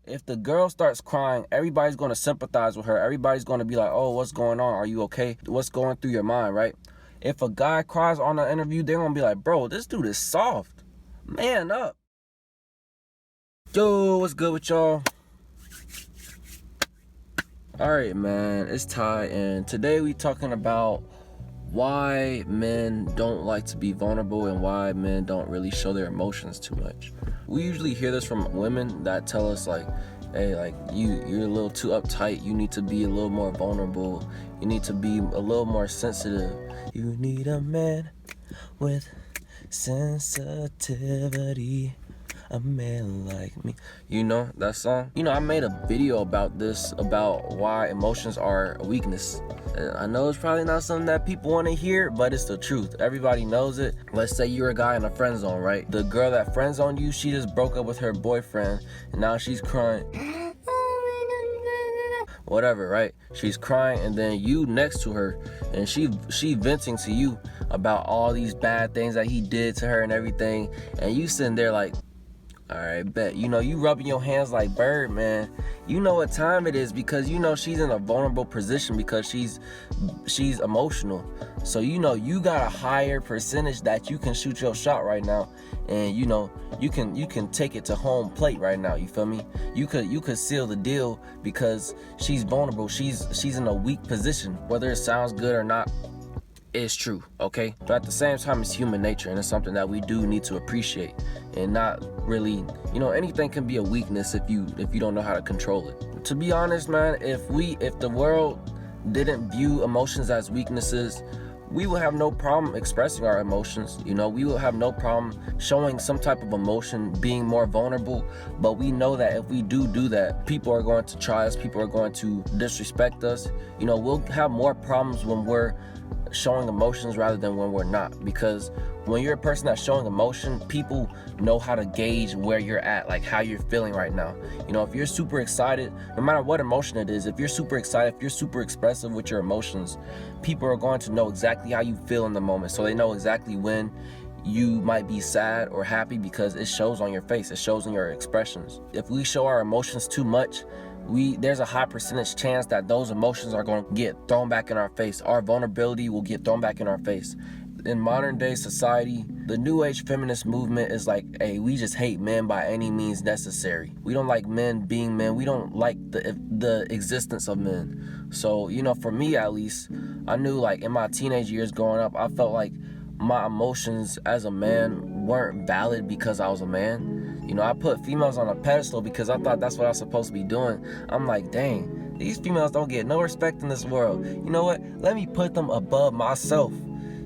If the girl starts crying, everybody's going to sympathize with her. Everybody's going to be like, oh, what's going on? Are you okay? What's going through your mind, right? If a guy cries on an interview, they're going to be like, bro, this dude is soft. Man up. Yo, what's good with y'all? Alright, man, it's Ty, and today we talking about why men don't like to be vulnerable and why men don't really show their emotions too much. We usually hear this from women that tell us like, hey, like you're a little too uptight, you need to be a little more vulnerable, you need to be a little more sensitive. You need a man with sensitivity, a man like me. You know that song? You know, I made a video about this, about why emotions are a weakness. I know it's probably not something that people want to hear, but it's the truth. Everybody knows it. Let's say you're a guy in a friend zone, right? The girl that friend zoned you, she just broke up with her boyfriend, and now she's crying. Whatever, right? She's crying, and then you next to her, and she venting to you about all these bad things that he did to her and everything, and you sitting there like, all right, bet. You know, you rubbing your hands like Bird, man. You know what time it is because you know she's in a vulnerable position because she's emotional. So you know you got a higher percentage that you can shoot your shot right now, and you know you can take it to home plate right now. You feel me? You could seal the deal because she's vulnerable. She's in a weak position. Whether it sounds good or not, is true, okay? But at the same time, it's human nature, and it's something that we do need to appreciate and not really, you know, anything can be a weakness if you don't know how to control it. To be honest, man, if the world didn't view emotions as weaknesses, we will have no problem expressing our emotions. You know, we will have no problem showing some type of emotion, being more vulnerable. But we know that if we do that, people are going to try us, people are going to disrespect us. You know, we'll have more problems when we're showing emotions rather than when we're not, because when you're a person that's showing emotion, people know how to gauge where you're at, like how you're feeling right now. You know, if you're super excited, no matter what emotion it is, if you're super excited, if you're super expressive with your emotions, people are going to know exactly how you feel in the moment, so they know exactly when you might be sad or happy because it shows on your face, it shows in your expressions. If we show our emotions too much, there's a high percentage chance that those emotions are going to get thrown back in our face. Our vulnerability will get thrown back in our face. In modern day society, the new age feminist movement is like, hey, we just hate men by any means necessary. We don't like men being men. We don't like the existence of men. So, you know, for me at least, I knew like in my teenage years growing up, I felt like my emotions as a man weren't valid because I was a man. You know, I put females on a pedestal because I thought that's what I was supposed to be doing. I'm like, dang, these females don't get no respect in this world. You know what? Let me put them above myself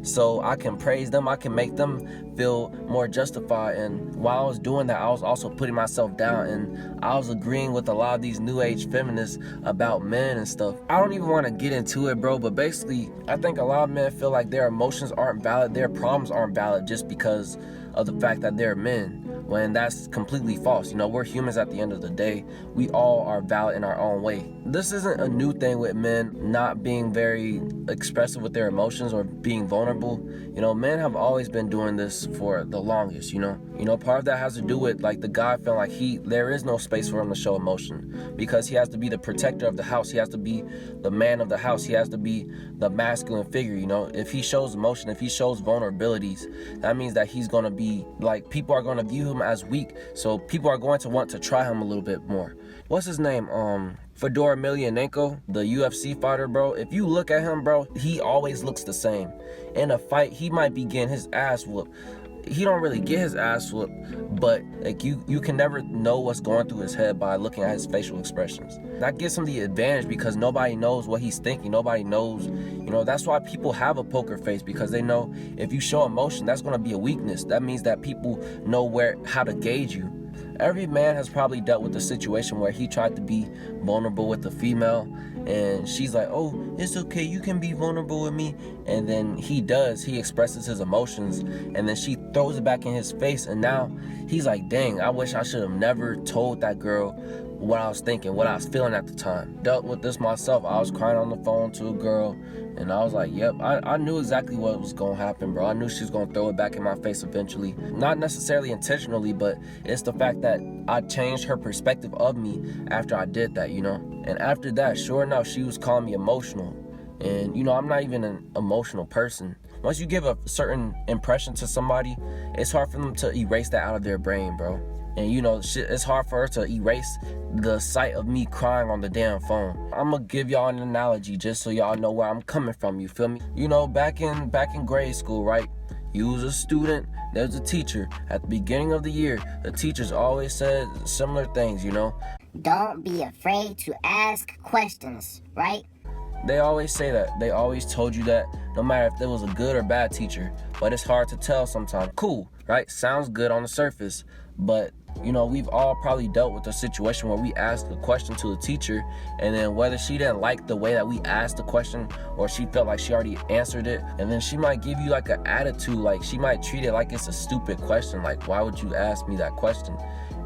so I can praise them. I can make them feel more justified. And while I was doing that, I was also putting myself down, and I was agreeing with a lot of these new age feminists about men and stuff. I don't even want to get into it, bro, but basically, I think a lot of men feel like their emotions aren't valid, their problems aren't valid just because of the fact that they're men, when that's completely false. You know, we're humans at the end of the day. We all are valid in our own way. This isn't a new thing with men not being very expressive with their emotions or being vulnerable. You know, men have always been doing this for the longest, you know. Part of that has to do with like the guy feeling like there is no space for him to show emotion because he has to be the protector of the house. He has to be the man of the house. He has to be the masculine figure, you know. If he shows emotion, if he shows vulnerabilities, that means that he's going to be like, people are going to view him as weak. So people are going to want to try him a little bit more. What's his name? Fedor Emelianenko, the UFC fighter, bro. If you look at him, bro, he always looks the same. In a fight, he might be getting his ass whooped. He don't really get his ass whooped, but like you can never know what's going through his head by looking at his facial expressions. That gives him the advantage because nobody knows what he's thinking. Nobody knows, you know, that's why people have a poker face, because they know if you show emotion, that's going to be a weakness. That means that people know how to gauge you. Every man has probably dealt with a situation where he tried to be vulnerable with a female and she's like, oh, it's okay, you can be vulnerable with me. And then he expresses his emotions, and then she throws it back in his face, and now he's like, dang, I wish I should have never told that girl what I was thinking, what I was feeling at the time. Dealt with this myself. I was crying on the phone to a girl, and I was like, yep, I knew exactly what was gonna happen, bro. I knew she was gonna throw it back in my face eventually. Not necessarily intentionally, but it's the fact that I changed her perspective of me after I did that, you know? And after that, sure enough, she was calling me emotional. And, you know, I'm not even an emotional person. Once you give a certain impression to somebody, it's hard for them to erase that out of their brain, bro. And you know, it's hard for her to erase the sight of me crying on the damn phone. I'm gonna give y'all an analogy just so y'all know where I'm coming from, you feel me? You know, back in grade school, right? You was a student, there's a teacher. At the beginning of the year, the teachers always said similar things, you know? Don't be afraid to ask questions, right? They always say that. They always told you that, no matter if it was a good or bad teacher. But it's hard to tell sometimes. Cool, right? Sounds good on the surface, but you know, we've all probably dealt with a situation where we asked a question to a teacher, and then whether she didn't like the way that we asked the question, or she felt like she already answered it, and then she might give you like an attitude, like she might treat it like it's a stupid question, like, why would you ask me that question?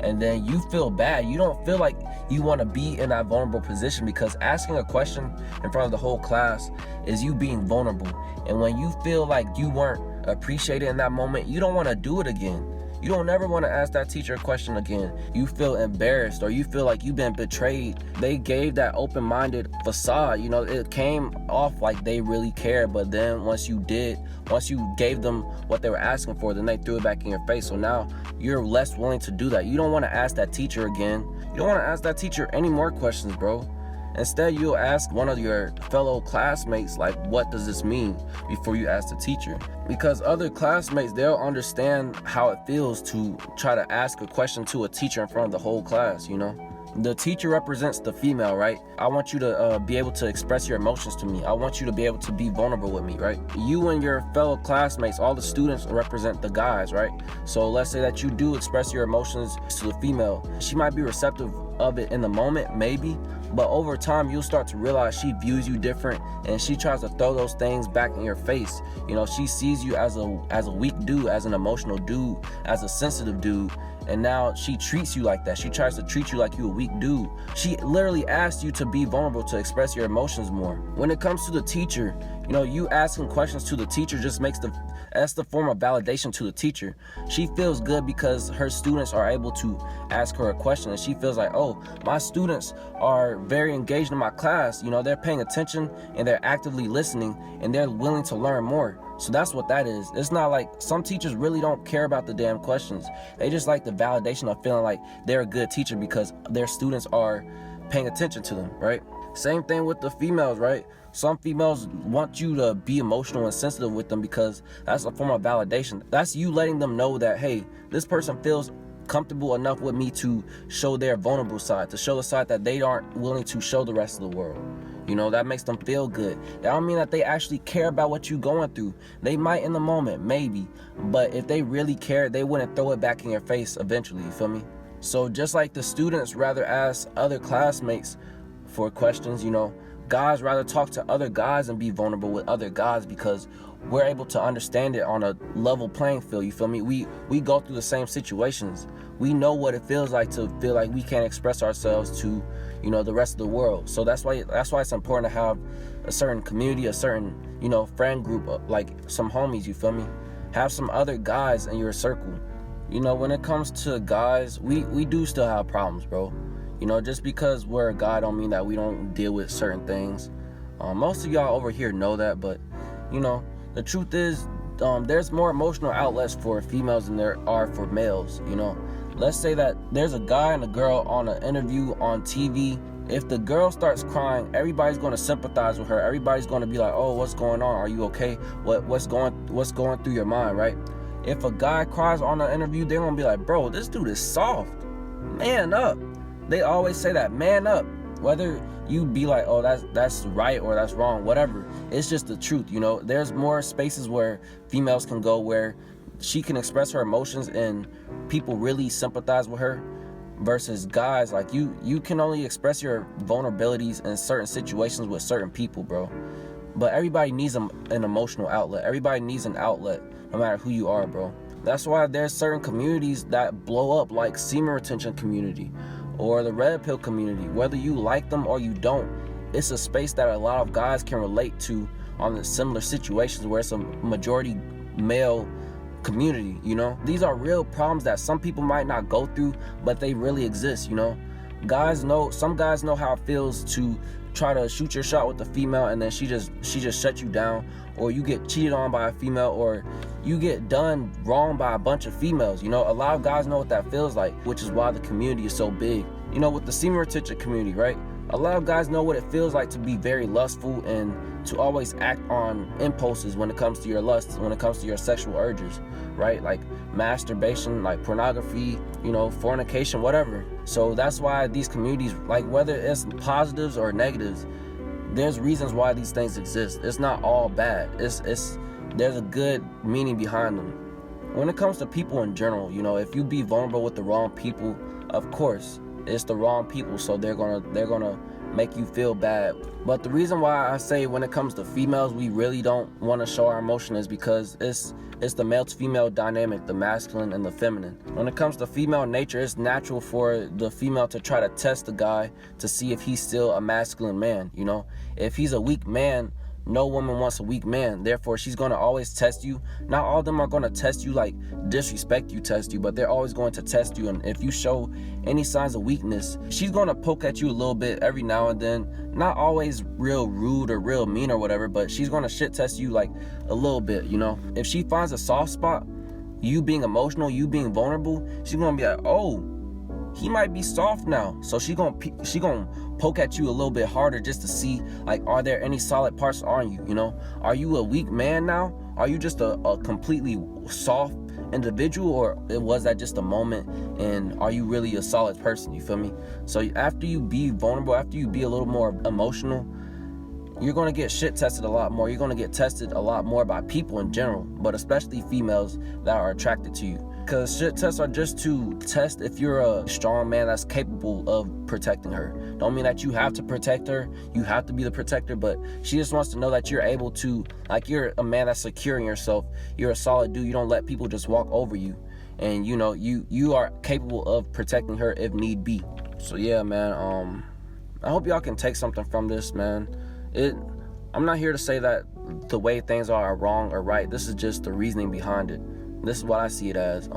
And then you feel bad. You don't feel like you want to be in that vulnerable position, because asking a question in front of the whole class is you being vulnerable. And when you feel like you weren't appreciated in that moment, you don't want to do it again. You don't ever want to ask that teacher a question again. You feel embarrassed, or you feel like you've been betrayed. They gave that open-minded facade, you know, it came off like they really cared, but then once you gave them what they were asking for, then they threw it back in your face. So now you're less willing to do that. You don't want to ask that teacher again. You don't want to ask that teacher any more questions, bro. Instead, you'll ask one of your fellow classmates, like, what does this mean, before you ask the teacher. Because other classmates, they'll understand how it feels to try to ask a question to a teacher in front of the whole class, you know? The teacher represents the female, right? I want you to be able to express your emotions to me. I want you to be able to be vulnerable with me, right? You and your fellow classmates, all the students, represent the guys, right? So let's say that you do express your emotions to the female. She might be receptive of it in the moment, maybe, but over time you'll start to realize she views you different, and she tries to throw those things back in your face. You know, she sees you as a weak dude, as an emotional dude, as a sensitive dude, and now she treats you like that. She tries to treat you like you a weak dude. She literally asked you to be vulnerable, to express your emotions more. When it comes to the teacher, you know, you asking questions to the teacher just makes that's the form of validation to the teacher. She feels good because her students are able to ask her a question, and she feels like, oh, my students are very engaged in my class. You know, they're paying attention and they're actively listening and they're willing to learn more. So that's what that is. It's not like some teachers really don't care about the damn questions. They just like the validation of feeling like they're a good teacher because their students are paying attention to them, right? Same thing with the females, right? Some females want you to be emotional and sensitive with them because that's a form of validation. That's you letting them know that, hey, this person feels comfortable enough with me to show their vulnerable side, to show the side that they aren't willing to show the rest of the world. You know, that makes them feel good. That don't mean that they actually care about what you're going through. They might in the moment, maybe, but if they really cared, they wouldn't throw it back in your face eventually, you feel me? So just like the students rather ask other classmates for questions, you know, guys rather talk to other guys and be vulnerable with other guys because we're able to understand it on a level playing field, you feel me? We go through the same situations. We know what it feels like to feel like we can't express ourselves to, you know, the rest of the world. So that's why it's important to have a certain community, a certain, you know, friend group, like some homies, you feel me? Have some other guys in your circle. You know, when it comes to guys, we do still have problems, bro. You know, just because we're a guy don't mean that we don't deal with certain things. Most of y'all over here know that, but, you know, the truth is, there's more emotional outlets for females than there are for males, you know. Let's say that there's a guy and a girl on an interview on TV. If the girl starts crying, everybody's going to sympathize with her. Everybody's going to be like, oh, what's going on? Are you okay? What's going through your mind, right? If a guy cries on an interview, they're going to be like, bro, this dude is soft. Man up. They always say that, man up. Whether you be like, oh, that's right or that's wrong, whatever. It's just the truth, you know. There's more spaces where females can go where she can express her emotions and people really sympathize with her. versus guys. Like you can only express your vulnerabilities in certain situations with certain people, bro. But everybody needs an emotional outlet. Everybody needs an outlet, no matter who you are, bro. That's why there's certain communities that blow up, like semen retention community or the red pill community. Whether you like them or you don't, it's a space that a lot of guys can relate to on the similar situations where it's a majority male community, you know? These are real problems that some people might not go through, but they really exist, you know? Some guys know how it feels to try to shoot your shot with a female and then she just shuts you down, or you get cheated on by a female, or you get done wrong by a bunch of females, you know? A lot of guys know what that feels like, which is why the community is so big. You know, with the semen retention community, right? A lot of guys know what it feels like to be very lustful and to always act on impulses when it comes to your lusts, when it comes to your sexual urges, right? Like masturbation, like pornography, you know, fornication, whatever. So that's why these communities, like whether it's positives or negatives, there's reasons why these things exist. It's not all bad. There's a good meaning behind them. When it comes to people in general, you know, if you be vulnerable with the wrong people, of course, it's the wrong people, so they're gonna make you feel bad. But the reason why I say when it comes to females, we really don't want to show our emotion is because it's the male to female dynamic, the masculine and the feminine. When it comes to female nature, it's natural for the female to try to test the guy to see if he's still a masculine man, you know? If he's a weak man, no woman wants a weak man. Therefore, she's going to always test you. Not all of them are going to test you like disrespect you, test you, but they're always going to test you. And if you show any signs of weakness, she's going to poke at you a little bit every now and then. Not always real rude or real mean or whatever, but she's going to shit test you like a little bit, you know? If she finds a soft spot, you being emotional, you being vulnerable, she's going to be like, oh, he might be soft now. So she gonna poke at you a little bit harder just to see, like, are there any solid parts on you, you know? Are you a weak man now? Are you just a completely soft individual, or was that just a moment, and are you really a solid person, you feel me? So after you be vulnerable, after you be a little more emotional, you're going to get shit tested a lot more. You're going to get tested a lot more by people in general, but especially females that are attracted to you. Because shit tests are just to test if you're a strong man that's capable of protecting her. Don't mean that you have to protect her, you have to be the protector, but she just wants to know that you're able to, like, you're a man that's secure in yourself. You're a solid dude. You don't let people just walk over you. And, you know, you are capable of protecting her if need be. So, yeah, man, I hope y'all can take something from this, man. I'm not here to say that the way things are wrong or right. This is just the reasoning behind it. This is what I see it as.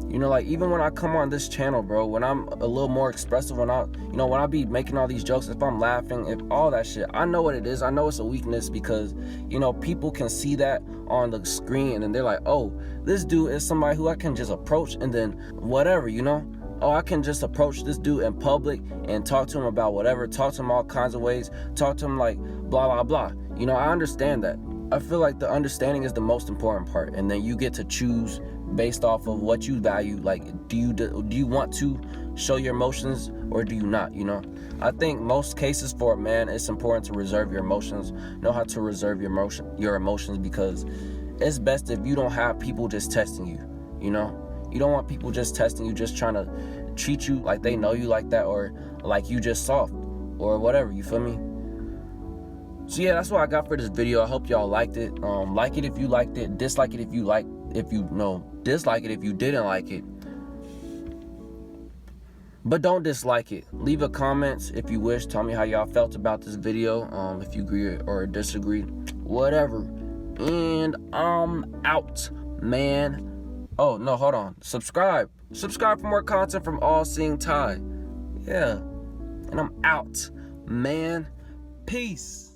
You know, like, even when I come on this channel, bro, when I'm a little more expressive, when I be making all these jokes, if I'm laughing, if all that shit, I know what it is. I know it's a weakness because, you know, people can see that on the screen and then they're like, oh, this dude is somebody who I can just approach and then whatever, you know? Oh, I can just approach this dude in public and talk to him about whatever, talk to him all kinds of ways, talk to him like blah, blah, blah. You know, I understand that. I feel like the understanding is the most important part, and then you get to choose based off of what you value. Like, do you want to show your emotions or do you not, you know? I think most cases for a man, it's important to reserve your emotions, know how to reserve your emotions, because it's best if you don't have people just testing you, you know? You don't want people just testing you, just trying to treat you like they know you like that, or like you just soft or whatever, you feel me? So yeah, that's what I got for this video. I hope y'all liked it. Like it if you liked it, dislike it if you dislike it if you didn't like it. But don't dislike it. Leave a comment if you wish. Tell me how y'all felt about this video. If you agree or disagree, whatever. And I'm out, man. Oh no, hold on. Subscribe for more content from All Seeing Ty. Yeah. And I'm out, man. Peace.